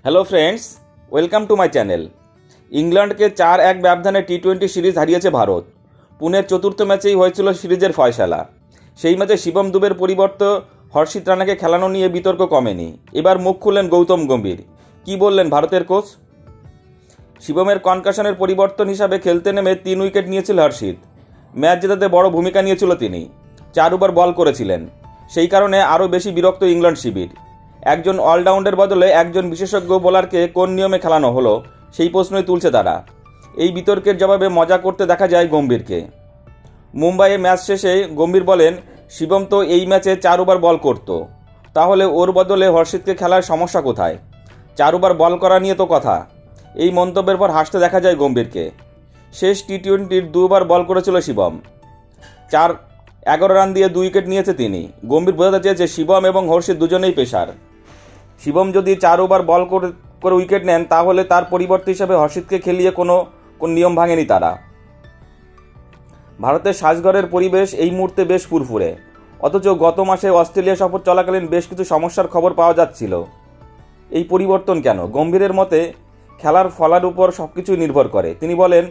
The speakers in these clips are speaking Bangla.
Hello friends, welcome to my channel. ইংল্যান্ডকে 4-1 ব্যবধানে টি-20 সিরিজ হারিয়েছে ভারত। পুনের চতুর্থ ম্যাচেই হয়েছিল সিরিজের ফয়সালা। সেই ম্যাচে শিবম দুবের পরিবর্তে হর্ষিত রানাকে খেলানো নিয়ে বিতর্ক কমেনি। এবার মুখ খুললেন গৌতম গম্ভীর। কি বললেন ভারতের কোচ? শিবমের কনকাশনের পরিবর্তন হিসাবে খেলতে নেমে 3 উইকেট নিয়েছিল হর্ষিত। ম্যাচ জেতাতে বড় ভূমিকা নিয়েছিল তিনি। 4 ওভার বল করেছিলেন। সেই কারণে আরও বেশি বিরক্ত ইংল্যান্ড শিবির। একজন অলরাউন্ডের বদলে একজন বিশেষজ্ঞ বোলারকে কোন নিয়মে খেলানো হলো, সেই প্রশ্নই তুলছে তারা। এই বিতর্কের জবাবে মজা করতে দেখা যায় গম্ভীরকে। মুম্বাইয়ে ম্যাচ শেষে গম্ভীর বলেন, শিবম তো এই ম্যাচে 4 ওভার বল করত, তাহলে ওর বদলে হর্ষিতকে খেলার সমস্যা কোথায়? 4 ওভার বল করা নিয়ে তো কথা। এই মন্তব্যের পর হাসতে দেখা যায় গম্ভীরকে। শেষ টি-20-র 2 ওভার বল করেছিল শিবম। 11 রান দিয়ে 2 উইকেট নিয়েছে তিনি। গম্ভীর বোঝাতে চেয়েছে শিবম এবং হর্ষিত দুজনেই পেসার। শিবম যদি 4 ওভার বল করে উইকেট নেন, তাহলে তার পরিবর্তে হিসাবে হর্ষিতকে খেলিয়ে কোনো নিয়ম ভাঙেনি তারা। ভারতের সাজঘরের পরিবেশ এই মুহূর্তে বেশ ফুরফুরে, অথচ গত মাসে অস্ট্রেলিয়া সফর চলাকালীন বেশ কিছু সমস্যার খবর পাওয়া যাচ্ছিল। এই পরিবর্তন কেন? গম্ভীরের মতে খেলার ফলার উপর সবকিছুই নির্ভর করে। তিনি বলেন,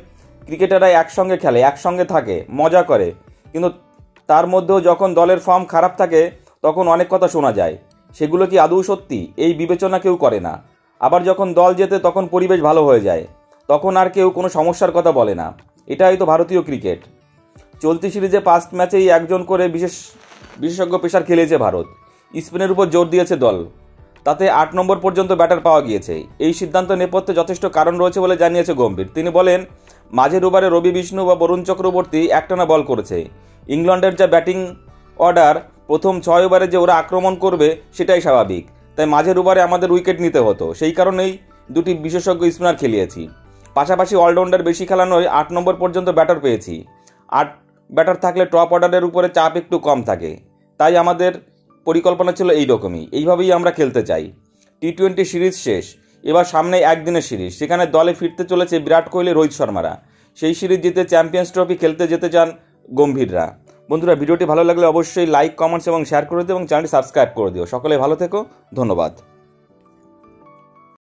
ক্রিকেটাররা একসঙ্গে খেলে, একসঙ্গে থাকে, মজা করে, কিন্তু তার মধ্যেও যখন দলের ফর্ম খারাপ থাকে তখন অনেক কথা শোনা যায়। সেগুলো কি আদৌ সত্যি, এই বিবেচনা কেউ করে না। আবার যখন দল জেতে তখন পরিবেশ ভালো হয়ে যায়, তখন আর কেউ কোনো সমস্যার কথা বলে না। এটাই তো ভারতীয় ক্রিকেট। চলতি সিরিজে 5 ম্যাচেই একজন করে বিশেষজ্ঞ পেসার খেলেছে ভারত। স্পিনের উপর জোর দিয়েছে দল, তাতে 8 নম্বর পর্যন্ত ব্যাটার পাওয়া গিয়েছে। এই সিদ্ধান্ত নেপথ্যে যথেষ্ট কারণ রয়েছে বলে জানিয়েছে গম্ভীর। তিনি বলেন, মাঝের ওভারে রবি বিষ্ণু বা বরুণ চক্রবর্তী একটানা বল করেছে। ইংল্যান্ডের যা ব্যাটিং অর্ডার, প্রথম 6 ওভারে যে ওরা আক্রমণ করবে সেটাই স্বাভাবিক। তাই মাঝের ওভারে আমাদের উইকেট নিতে হতো। সেই কারণেই 2টি বিশেষজ্ঞ স্পিনার খেলিয়েছি। পাশাপাশি অলরাউন্ডার বেশি খেলানোয় 8 নম্বর পর্যন্ত ব্যাটার পেয়েছি। 8 ব্যাটার থাকলে টপ অর্ডারের উপরে চাপ একটু কম থাকে। তাই আমাদের পরিকল্পনা ছিল এইভাবেই আমরা খেলতে চাই। টি-20 সিরিজ শেষ, এবার সামনে একদিনের সিরিজ। সেখানে দলে ফিরতে চলেছে বিরাট কোহলি, রোহিত শর্মারা। সেই সিরিজ জিতে চ্যাম্পিয়ন্স ট্রফি খেলতে যেতে চান গম্ভীররা। বন্ধুরা, ভিডিওটি ভালো লাগলে অবশ্যই লাইক, কমেন্টস এবং শেয়ার করে দিও এবং চ্যানেলটি সাবস্ক্রাইব করে দিও। সকলে ভালো থেকো, ধন্যবাদ।